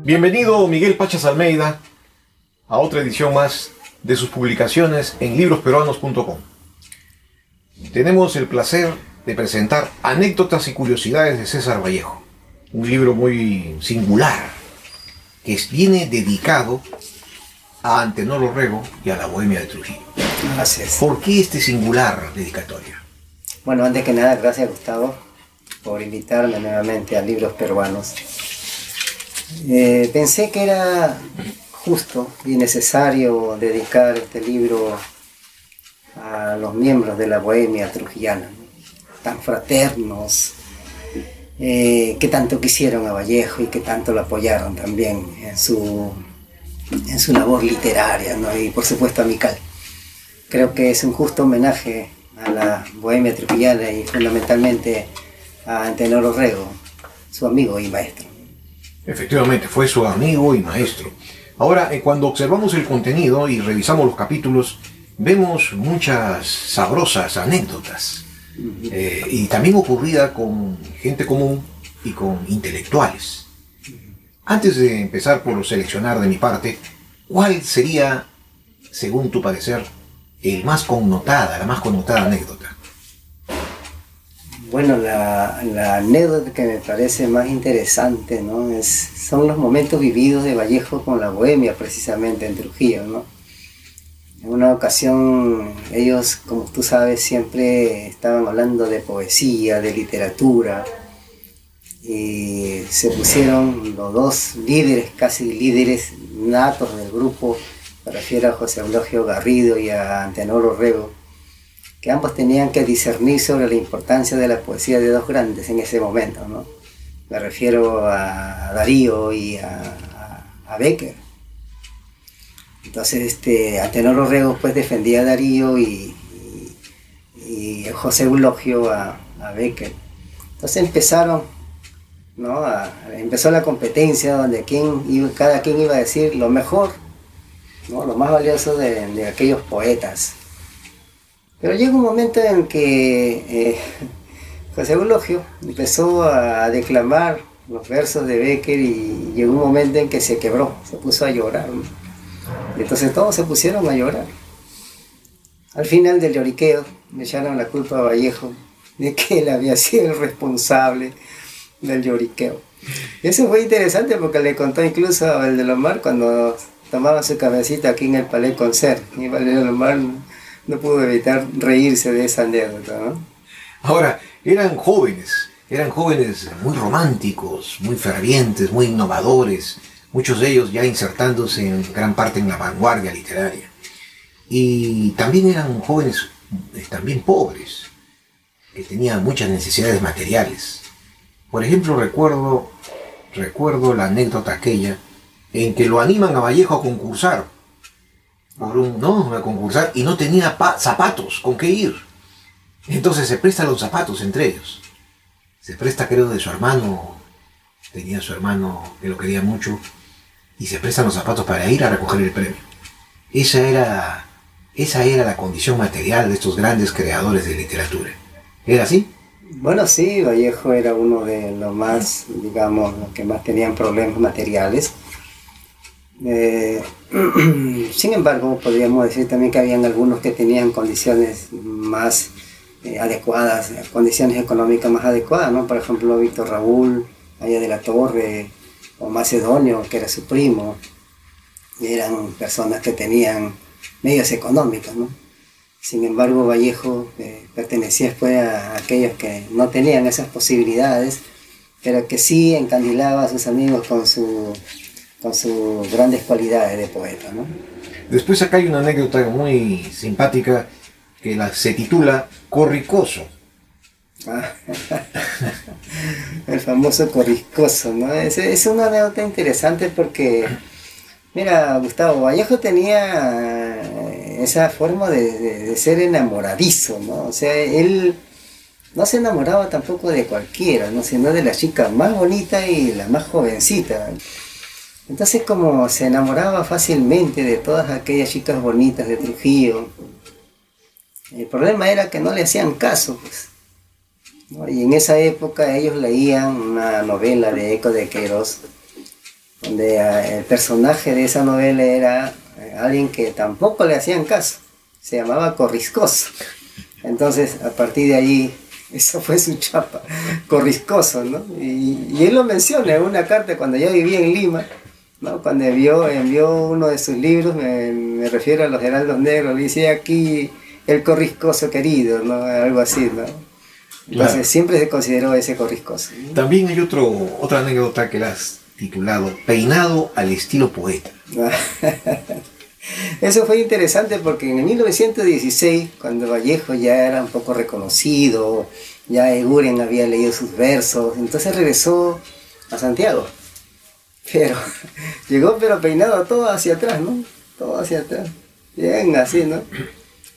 Bienvenido Miguel Pachas Almeida a otra edición más de sus publicaciones en librosperuanos.com. Tenemos el placer de presentar Anécdotas y curiosidades de César Vallejo, un libro muy singular que viene dedicado a Antenor Orrego y a la Bohemia de Trujillo. Gracias. ¿Por qué este singular dedicatoria? Bueno, antes que nada, gracias Gustavo por invitarme nuevamente a Libros Peruanos. Pensé que era justo y necesario dedicar este libro a los miembros de la Bohemia trujillana, tan fraternos, que tanto quisieron a Vallejo y que tanto lo apoyaron también en su labor literaria, ¿no? Y por supuesto amical. Creo que es un justo homenaje a la Bohemia trujillana y fundamentalmente a Antenor Orrego, su amigo y maestro. Efectivamente, fue su amigo y maestro. Ahora, cuando observamos el contenido y revisamos los capítulos, vemos muchas sabrosas anécdotas, y también ocurrida con gente común y con intelectuales. Antes de empezar por seleccionar de mi parte, ¿cuál sería, según tu parecer, la más connotada anécdota? Bueno, la anécdota que me parece más interesante, ¿no? Son los momentos vividos de Vallejo con la Bohemia, precisamente en Trujillo, ¿no? En una ocasión, ellos, como tú sabes, siempre estaban hablando de poesía, de literatura, y se pusieron los dos líderes, casi líderes natos del grupo, me refiero a José Eulogio Garrido y a Antenor Orrego, que ambos tenían que discernir sobre la importancia de la poesía de dos grandes en ese momento, ¿no? Me refiero a Darío y a Bécquer. Entonces, Antenor Orrego pues defendía a Darío y José Eulogio a Bécquer. Entonces empezaron, ¿no? Empezó la competencia donde cada quien iba a decir lo mejor, ¿no? Lo más valioso de aquellos poetas. Pero llegó un momento en que José Eulogio empezó a declamar los versos de Bécquer y llegó un momento en que se quebró, se puso a llorar, ¿no? Y entonces todos se pusieron a llorar. Al final del lloriqueo le echaron la culpa a Vallejo de que él había sido el responsable del lloriqueo. Y eso fue interesante porque le contó incluso a Valdelomar cuando tomaba su cabecita aquí en el Palais Concert. Y Valdelomar no pudo evitar reírse de esa anécdota, ¿no? Ahora, eran jóvenes muy románticos, muy fervientes, muy innovadores, muchos de ellos ya insertándose en gran parte en la vanguardia literaria. Y también eran jóvenes también pobres, que tenían muchas necesidades materiales. Por ejemplo, recuerdo la anécdota aquella en que lo animan a Vallejo a concursar. A concursar y no tenía zapatos con qué ir. Entonces se prestan los zapatos entre ellos. Se presta, creo, de su hermano. Tenía su hermano que lo quería mucho. Y se prestan los zapatos para ir a recoger el premio. Esa era la condición material de estos grandes creadores de literatura. ¿Era así? Bueno, sí, Vallejo era uno de los más, digamos, los que más tenían problemas materiales. Sin embargo, podríamos decir también que habían algunos que tenían condiciones más adecuadas, condiciones económicas más adecuadas, ¿no? Por ejemplo, Víctor Raúl, Aya de la Torre, o Macedonio, que era su primo, eran personas que tenían medios económicos, ¿no? Sin embargo, Vallejo pertenecía pues a aquellos que no tenían esas posibilidades, pero que sí encandilaba a sus amigos con sus grandes cualidades de poeta, ¿no? Después acá hay una anécdota muy simpática que se titula Corricoso. El famoso Corricoso, ¿no? Es una anécdota interesante porque, mira, Gustavo, Vallejo tenía esa forma de ser enamoradizo, ¿no? O sea, él no se enamoraba tampoco de cualquiera, ¿no? Sino de la chica más bonita y la más jovencita. Entonces, como se enamoraba fácilmente de todas aquellas chicas bonitas de Trujillo, el problema era que no le hacían caso, pues, ¿no? Y en esa época ellos leían una novela de Eco de Queiroz donde el personaje de esa novela era alguien que tampoco le hacían caso, se llamaba Corriscoso. Entonces, a partir de allí, esa fue su chapa, Corriscoso, ¿no? Y él lo menciona en una carta cuando ya vivía en Lima, ¿no? Cuando envió uno de sus libros, me refiero a los Heraldos Negros, le dice aquí el Corriscoso querido, ¿no? Algo así, ¿no? Entonces claro, siempre se consideró ese Corriscoso, ¿no? También hay otra anécdota que la has titulado Peinado al estilo poeta. Eso fue interesante porque en 1916, cuando Vallejo ya era un poco reconocido, ya Eguren había leído sus versos, entonces regresó a Santiago. Pero llegó peinado todo hacia atrás, ¿no? Todo hacia atrás. Bien así, ¿no?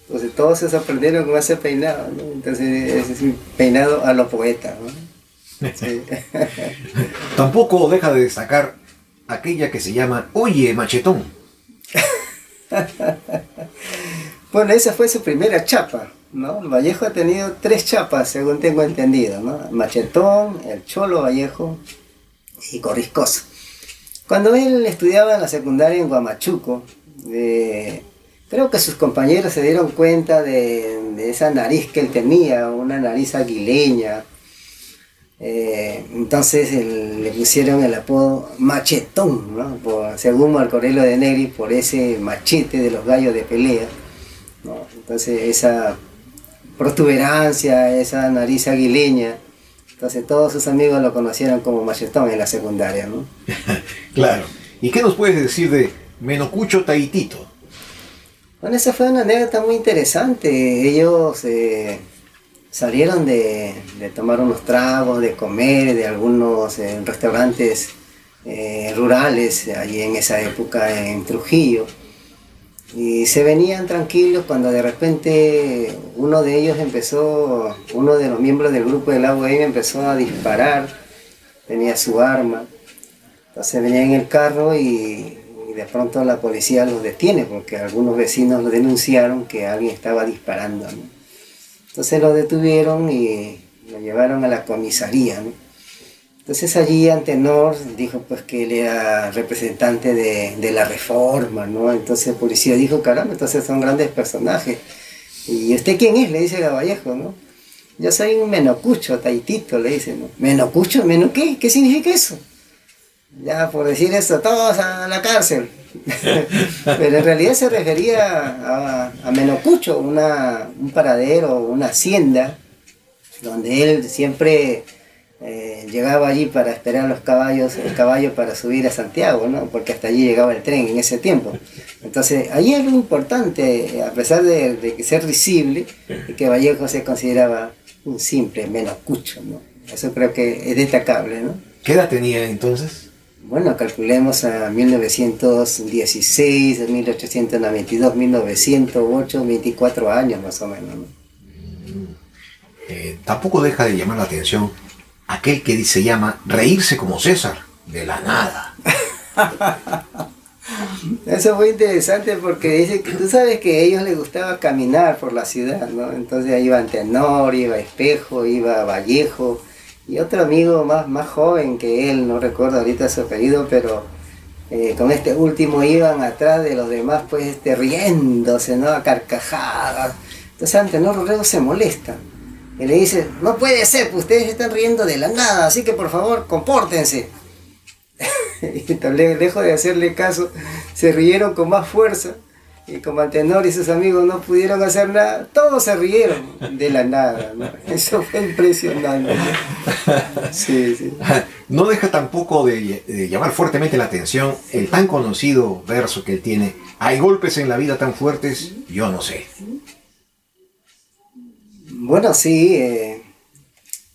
Entonces todos se sorprendieron con ese peinado, ¿no? Entonces ese es un peinado a lo poeta, ¿no? Sí. Tampoco deja de destacar aquella que se llama Oye, Machetón. Bueno, esa fue su primera chapa, ¿no? Vallejo ha tenido 3 chapas, según tengo entendido, ¿no? Machetón, el Cholo Vallejo y Corriscoso. Cuando él estudiaba en la secundaria en Huamachuco, creo que sus compañeros se dieron cuenta de esa nariz que él tenía, una nariz aguileña. Entonces le pusieron el apodo Machetón, ¿no? Según Marco Aurelio de Negri, por ese machete de los gallos de pelea, ¿no? Entonces esa protuberancia, esa nariz aguileña, entonces todos sus amigos lo conocieron como Machetón en la secundaria, ¿no? Claro. ¿Y qué nos puedes decir de Menocucho Taitito? Bueno, esa fue una anécdota muy interesante. Ellos salieron de tomar unos tragos, de comer, de algunos restaurantes rurales allí en esa época en Trujillo. Y se venían tranquilos cuando de repente uno de los miembros del grupo del AUM empezó a disparar, tenía su arma. Entonces venía en el carro y de pronto la policía los detiene porque algunos vecinos lo denunciaron que alguien estaba disparando, ¿no? Entonces lo detuvieron y lo llevaron a la comisaría, ¿no? Entonces allí Antenor dijo pues que él era representante de la Reforma, ¿no? Entonces el policía dijo, caramba, entonces son grandes personajes. ¿Y usted quién es? Le dice a Vallejo, ¿no? Yo soy un menocucho, taitito, le dice, ¿no? ¿Menocucho? ¿Meno qué? ¿Qué significa eso? Ya por decir eso, todos a la cárcel. Pero en realidad se refería a Menocucho, un paradero, una hacienda, donde él siempre llegaba allí para esperar el caballo para subir a Santiago, ¿no? Porque hasta allí llegaba el tren en ese tiempo. Entonces, allí es lo importante, a pesar de ser risible, que Vallejo se consideraba un simple Menocucho, ¿no? Eso creo que es destacable, ¿no? ¿Qué edad tenía entonces? Bueno, calculemos a 1916, 1892, 1908, 24 años más o menos, ¿no? Tampoco deja de llamar la atención aquel que se llama Reírse como César, de la nada. Eso fue interesante porque dice que tú sabes que a ellos les gustaba caminar por la ciudad, ¿no? Entonces ahí iba Antenor, iba Espejo, iba Vallejo, y otro amigo más joven que él, no recuerdo ahorita su apellido, pero con este último iban atrás de los demás, pues riéndose, ¿no? A carcajadas. Entonces Antenor luego se molesta y le dice, no puede ser, pues ustedes están riendo de la nada, así que por favor compórtense. Y lejos de hacerle caso, se rieron con más fuerza. Y como Antenor y sus amigos no pudieron hacer nada, todos se rieron de la nada, ¿no? Eso fue impresionante, ¿no? Sí, sí. No deja tampoco de llamar fuertemente la atención el tan conocido verso que él tiene: hay golpes en la vida tan fuertes, yo no sé. Bueno, sí,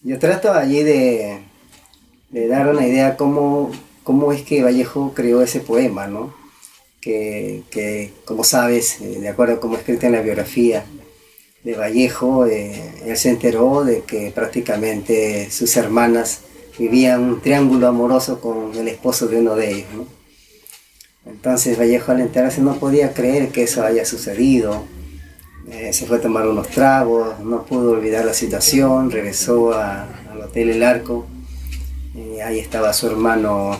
yo trato allí de dar una idea cómo es que Vallejo creó ese poema, ¿no? Que como sabes, de acuerdo a como escrito en la biografía de Vallejo, él se enteró de que prácticamente sus hermanas vivían un triángulo amoroso con el esposo de uno de ellos, ¿no? Entonces Vallejo, al enterarse, no podía creer que eso haya sucedido. Se fue a tomar unos tragos, no pudo olvidar la situación, regresó al Hotel El Arco. Ahí estaba su hermano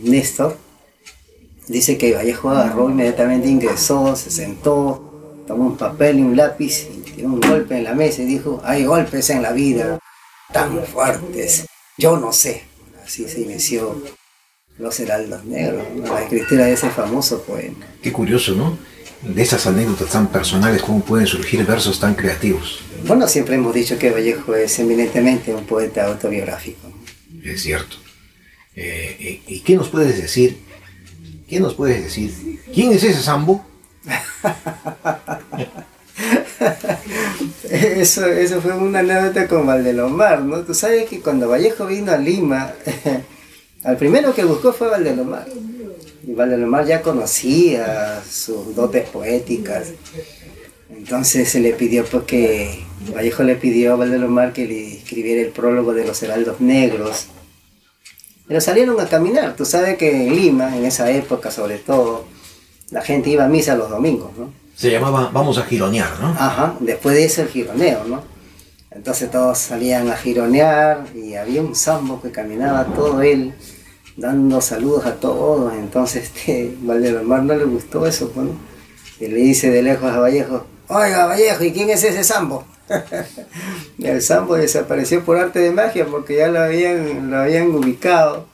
Néstor, dice que Vallejo agarró, inmediatamente ingresó, se sentó, tomó un papel y un lápiz y dio un golpe en la mesa y dijo: hay golpes en la vida tan fuertes, yo no sé. Así se inició Los Heraldos Negros, ¿no? La escritura de ese famoso poema. Qué curioso, ¿no? De esas anécdotas tan personales, ¿cómo pueden surgir versos tan creativos? Bueno, siempre hemos dicho que Vallejo es eminentemente un poeta autobiográfico. Es cierto. ¿Y qué nos puedes decir? ¿Qué nos puedes decir? ¿Quién es ese Sambo? Eso fue una anécdota con Valdelomar, ¿no? Tú sabes que cuando Vallejo vino a Lima, al primero que buscó fue Valdelomar. Y Valdelomar ya conocía sus dotes poéticas. Entonces se le pidió, porque Vallejo le pidió a Valdelomar que le escribiera el prólogo de Los Heraldos Negros. Pero salieron a caminar. Tú sabes que en Lima, en esa época sobre todo, la gente iba a misa los domingos, ¿no? Se llamaba Vamos a Gironear, ¿no? Ajá, después de eso el gironeo, ¿no? Entonces todos salían a gironear y había un sambo que caminaba todo él dando saludos a todos. Entonces Valdelomar no le gustó eso, pues, ¿no? Y le dice de lejos a Vallejo: oiga, Vallejo, ¿y quién es ese sambo? El sambo desapareció por arte de magia porque ya lo habían ubicado.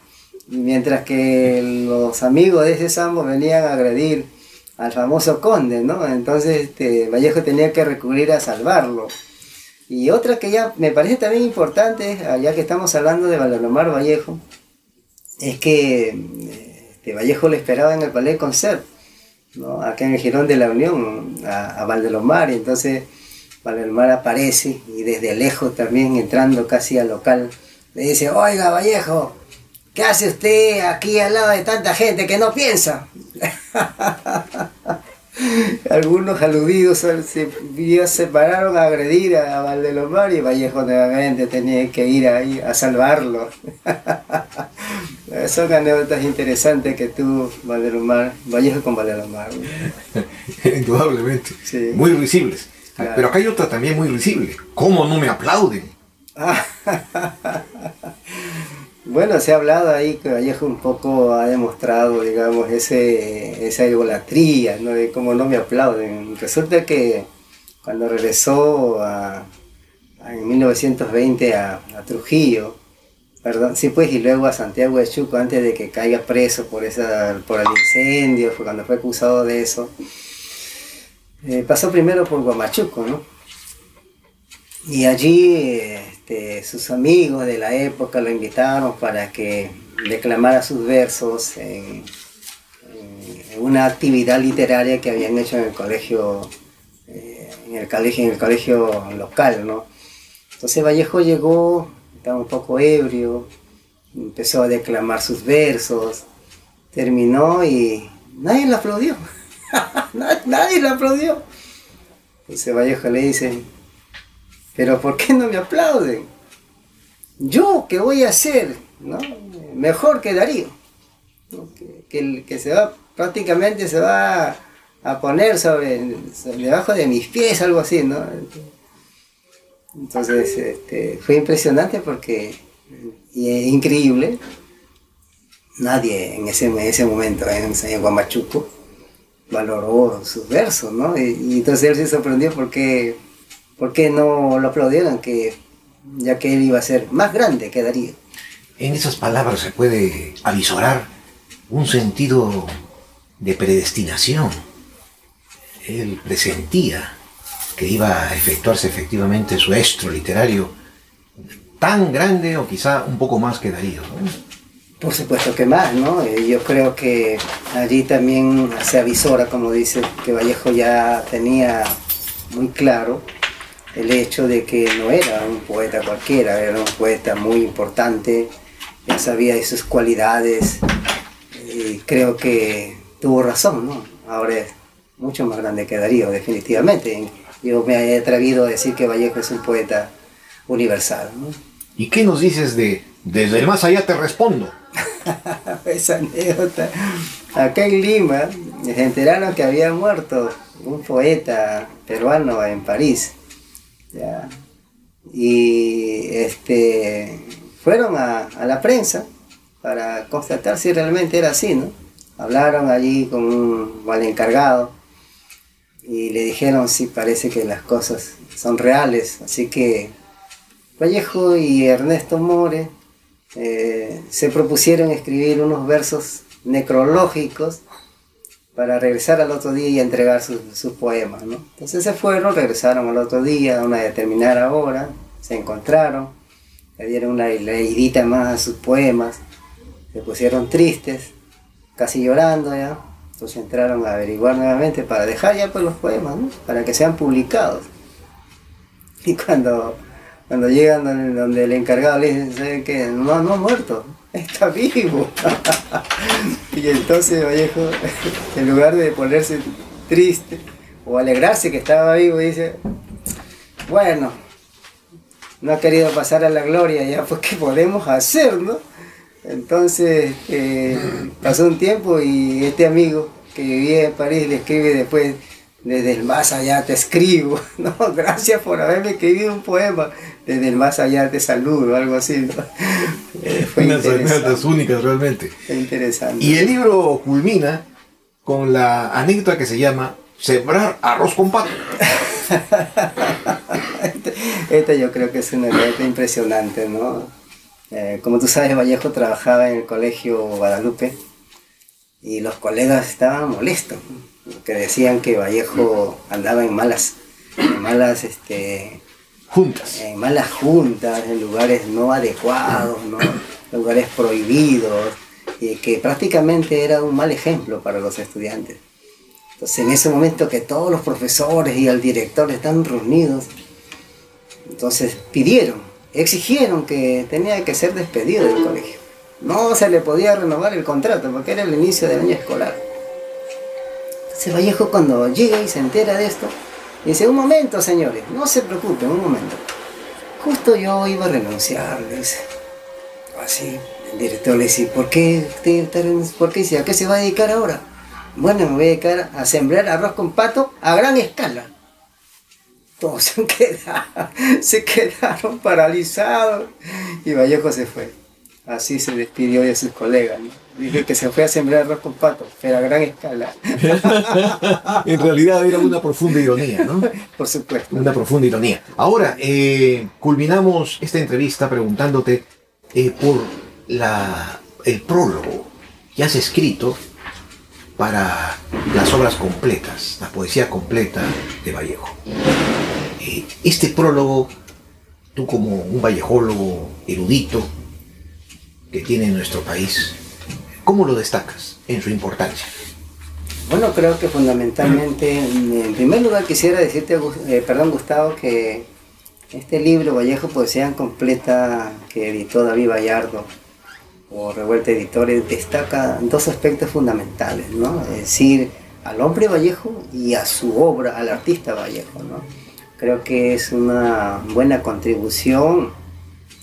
Y mientras que los amigos de ese sambo venían a agredir al famoso conde, ¿no? Entonces Vallejo tenía que recurrir a salvarlo. Y otra que ya me parece también importante, ya que estamos hablando de Valdelomar Vallejo, es que Vallejo le esperaba en el Palais Concert, ¿no? Acá en el Jirón de la Unión, a Valdelomar, y entonces Valdelomar aparece y desde lejos también, entrando casi al local, le dice: oiga, Vallejo, ¿qué hace usted aquí al lado de tanta gente que no piensa? Algunos aludidos se pararon a agredir a Valdelomar y Vallejo nuevamente tenía que ir ahí a salvarlo. Son anécdotas interesantes que tuvo Vallejo con Valdelomar. Indudablemente. Sí. Muy risibles. Claro. Pero acá hay otra también muy risible. ¿Cómo no me aplauden? Bueno, se ha hablado ahí que Vallejo un poco ha demostrado, digamos, esa idolatría, ¿no? De cómo no me aplauden. Resulta que cuando regresó en 1920 a Trujillo, perdón, sí, pues, y luego a Santiago de Chuco, antes de que caiga preso por el incendio, cuando fue acusado de eso, pasó primero por Huamachuco, ¿no? Y allí sus amigos de la época lo invitaron para que declamara sus versos en una actividad literaria que habían hecho en el colegio, en el colegio local, ¿no? Entonces Vallejo llegó, estaba un poco ebrio, empezó a declamar sus versos, terminó y nadie lo aplaudió. Nadie lo aplaudió. Entonces Vallejo le dice: pero ¿por qué no me aplauden? ¿Yo qué voy a hacer? ¿No? Mejor que Darío, ¿no? que prácticamente se va a poner debajo de mis pies, algo así, ¿no? Entonces fue impresionante porque, y increíble, nadie en ese momento en Huamachuco valoró sus versos, ¿no? Y entonces él se sorprendió porque ¿por qué no lo aplaudieron? Ya que él iba a ser más grande que Darío. En esas palabras se puede avisorar un sentido de predestinación. Él presentía que iba a efectuarse efectivamente su estro literario tan grande o quizá un poco más que Darío, ¿no? Por supuesto que más, ¿no? Yo creo que allí también se avisora, como dice, que Vallejo ya tenía muy claro el hecho de que no era un poeta cualquiera, era un poeta muy importante, ya sabía de sus cualidades, y creo que tuvo razón, ¿no? Ahora es mucho más grande que Darío, definitivamente. Yo me he atrevido a decir que Vallejo es un poeta universal, ¿no? ¿Y qué nos dices de Desde el más allá te respondo? Esa anécdota. Acá en Lima se enteraron que había muerto un poeta peruano en París, ¿ya? Y fueron a la prensa para constatar si realmente era así, ¿no? Hablaron allí con el encargado y le dijeron sí, parece que las cosas son reales, así que Vallejo y Ernesto More se propusieron escribir unos versos necrológicos para regresar al otro día y entregar sus poemas, ¿no? Entonces se fueron, regresaron al otro día a una determinada hora, se encontraron, le dieron una leidita más a sus poemas, se pusieron tristes, casi llorando ya. Entonces entraron a averiguar nuevamente para dejar ya pues los poemas, ¿no? Para que sean publicados. Y cuando llegan donde el encargado le dicen, ¿sabe qué? No ha muerto, está vivo. Y entonces Vallejo, en lugar de ponerse triste o alegrarse que estaba vivo, dice, bueno, no ha querido pasar a la gloria, ya pues ¿qué podemos hacer, no? Entonces pasó un tiempo y este amigo que vivía en París le escribe después, desde el más allá te escribo, no, gracias por haberme escrito un poema, desde el más allá te saludo, algo así, ¿no? Fue unas anécdotas únicas realmente. Fue interesante. Y el libro culmina con la anécdota que se llama Sembrar arroz con pato. Esta yo creo que es una anécdota impresionante, ¿no? Como tú sabes, Vallejo trabajaba en el colegio Guadalupe y los colegas estaban molestos, que decían que Vallejo andaba en malas juntas, en lugares no adecuados, ¿no? Lugares prohibidos, y que prácticamente era un mal ejemplo para los estudiantes. Entonces en ese momento que todos los profesores y el director están reunidos, entonces exigieron que tenía que ser despedido del colegio. No se le podía renovar el contrato porque era el inicio del año escolar. Entonces Vallejo, cuando llega y se entera de esto, dice, un momento señores, no se preocupen, un momento. Justo yo iba a renunciar, le dice. Así, el director le dice, ¿por qué dice, a qué se va a dedicar ahora? Bueno, me voy a dedicar a sembrar arroz con pato a gran escala. Todos se quedaron paralizados y Vallejo se fue. Así se despidió de sus colegas, ¿no? Dice que se fue a sembrar arroz con pato, pero a gran escala. En realidad era una profunda ironía, ¿no? Por supuesto. Una profunda ironía. Ahora, culminamos esta entrevista preguntándote por el prólogo que has escrito para las obras completas, la poesía completa de Vallejo. Este prólogo, tú como un vallejólogo erudito que tiene nuestro país, ¿cómo lo destacas en su importancia? Bueno, creo que fundamentalmente, en primer lugar quisiera decirte, Gustavo, que este libro, Vallejo, Poesía Completa, que editó David Vallardo, o Revuelta Editores, destaca dos aspectos fundamentales, ¿no? Es decir, al hombre Vallejo y a su obra, al artista Vallejo, ¿no? Creo que es una buena contribución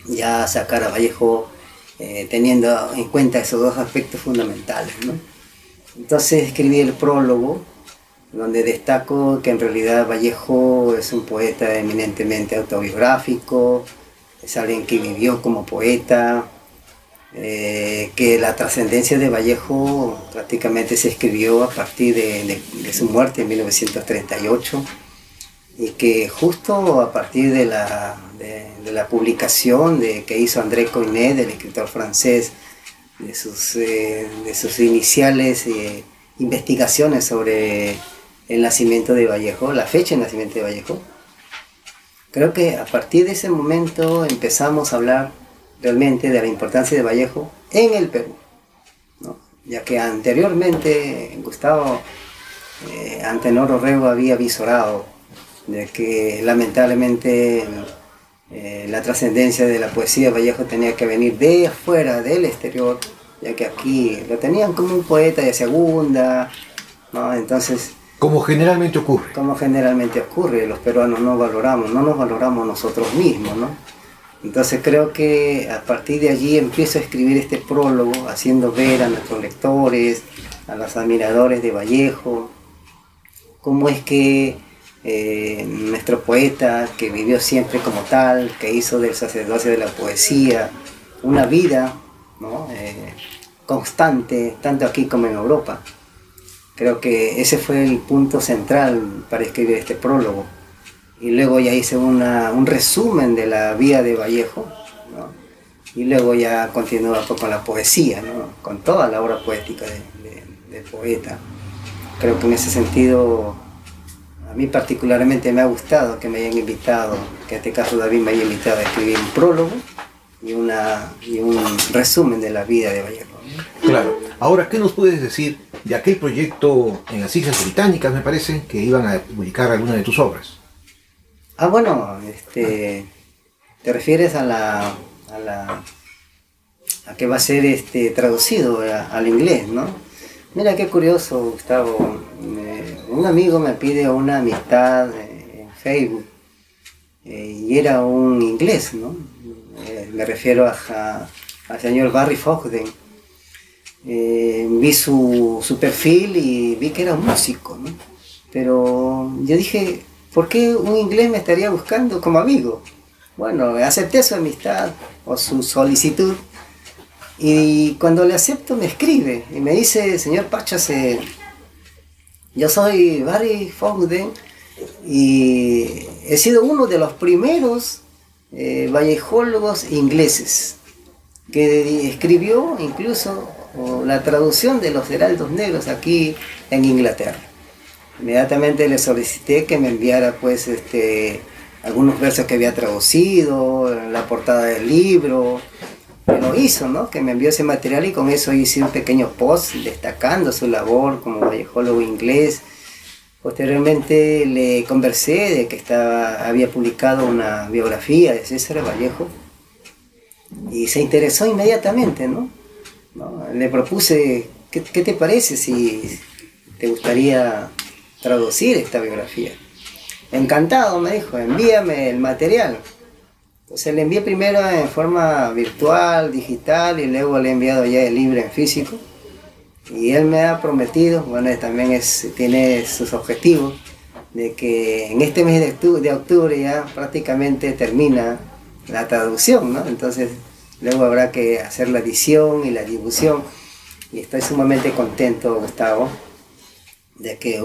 ya sacar a Vallejo teniendo en cuenta esos dos aspectos fundamentales, ¿no? Entonces escribí el prólogo, donde destaco que en realidad Vallejo es un poeta eminentemente autobiográfico, es alguien que vivió como poeta, que la trascendencia de Vallejo prácticamente se escribió a partir de su muerte en 1938, y que justo a partir de la publicación que hizo André Coynet, el escritor francés, de sus iniciales investigaciones sobre el nacimiento de Vallejo, la fecha de nacimiento de Vallejo, creo que a partir de ese momento empezamos a hablar realmente de la importancia de Vallejo en el Perú, ¿no? Ya que anteriormente Gustavo Antenor Orrego había visorado de que lamentablemente la trascendencia de la poesía de Vallejo tenía que venir de afuera, del exterior, ya que aquí lo tenían como un poeta de segunda, ¿no? Entonces, como generalmente ocurre. Como generalmente ocurre, los peruanos no nos valoramos nosotros mismos, ¿no? Entonces creo que a partir de allí empiezo a escribir este prólogo, haciendo ver a nuestros lectores, a los admiradores de Vallejo, cómo es que nuestro poeta, que vivió siempre como tal, que hizo del sacerdocio de la poesía una vida, ¿no? Constante, tanto aquí como en Europa. Creo que ese fue el punto central para escribir este prólogo. Y luego ya hice un resumen de la vida de Vallejo, ¿no? Y luego ya continué con la poesía, ¿no? Con toda la obra poética del poeta. Creo que en ese sentido, a mí particularmente me ha gustado que me hayan invitado, que en este caso David me haya invitado a escribir un prólogo y un resumen de la vida de Vallejo, ¿no? Claro. Ahora, ¿qué nos puedes decir de aquel proyecto en las Islas Británicas, me parece, que iban a publicar alguna de tus obras? Bueno, te refieres a que va a ser traducido al inglés, ¿no? Mira qué curioso, Gustavo. Un amigo me pide una amistad en Facebook y era un inglés, ¿no? Me refiero al señor Barry Fogden. Vi su perfil y vi que era un músico, ¿no? Pero yo dije, ¿por qué un inglés me estaría buscando como amigo? Bueno, acepté su amistad o su solicitud y cuando le acepto me escribe y me dice, señor Pachas, yo soy Barry Fogden y he sido uno de los primeros vallejólogos ingleses que escribió incluso la traducción de los Heraldos Negros aquí en Inglaterra. Inmediatamente le solicité que me enviara pues algunos versos que había traducido, la portada del libro. Me lo hizo, ¿no? Que me envió ese material y con eso hice un pequeño post destacando su labor como vallejólogo inglés. Posteriormente le conversé de que había publicado una biografía de César Vallejo y se interesó inmediatamente, ¿no? Le propuse, ¿qué te parece si te gustaría traducir esta biografía? Encantado, me dijo, envíame el material. Entonces le envié primero en forma virtual, digital, y luego le he enviado ya el libro en físico. Y él me ha prometido, bueno, también tiene sus objetivos, de que en este mes de octubre ya prácticamente termina la traducción, ¿no? Entonces luego habrá que hacer la edición y la difusión. Y estoy sumamente contento, Gustavo, de que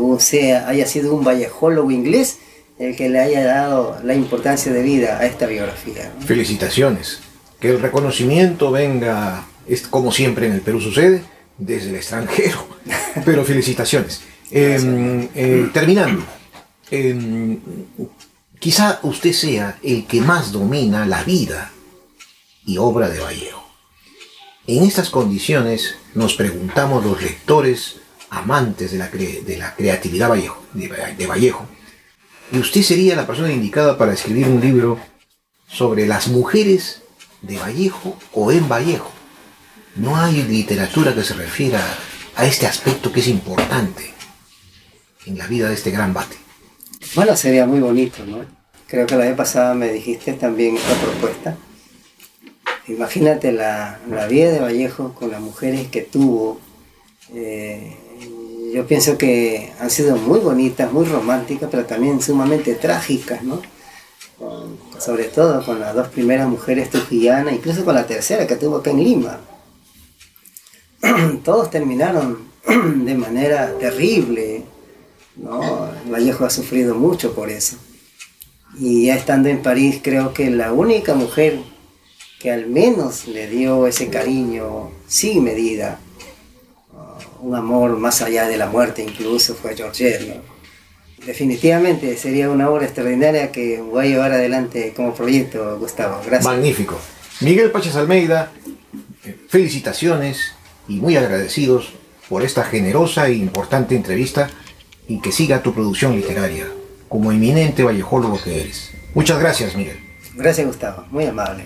haya sido un vallejólogo inglés el que le haya dado la importancia de vida a esta biografía, ¿no? Felicitaciones. Que el reconocimiento venga, es como siempre en el Perú sucede, desde el extranjero. Pero felicitaciones. Terminando, quizá usted sea el que más domina la vida y obra de Vallejo. En estas condiciones nos preguntamos los lectores amantes de la creatividad de Vallejo, y usted sería la persona indicada para escribir un libro sobre las mujeres de Vallejo o en Vallejo. No hay literatura que se refiera a este aspecto que es importante en la vida de este gran vate. Bueno, sería muy bonito, ¿no? Creo que la vez pasada me dijiste también esta propuesta. Imagínate la vida de Vallejo con las mujeres que tuvo. Yo pienso que han sido muy bonitas, muy románticas, pero también sumamente trágicas, ¿no? Sobre todo con las dos primeras mujeres trujillanas, incluso con la tercera que tuvo acá en Lima. Todos terminaron de manera terrible, ¿no? Vallejo ha sufrido mucho por eso. Y ya estando en París, creo que la única mujer que al menos le dio ese cariño sin medida, un amor más allá de la muerte incluso, fue Georgette, ¿no? Definitivamente sería una obra extraordinaria que voy a llevar adelante como proyecto, Gustavo. Gracias. Magnífico. Miguel Pachas Almeida, felicitaciones y muy agradecidos por esta generosa e importante entrevista, y que siga tu producción literaria como eminente vallejólogo que eres. Muchas gracias, Miguel. Gracias, Gustavo. Muy amable.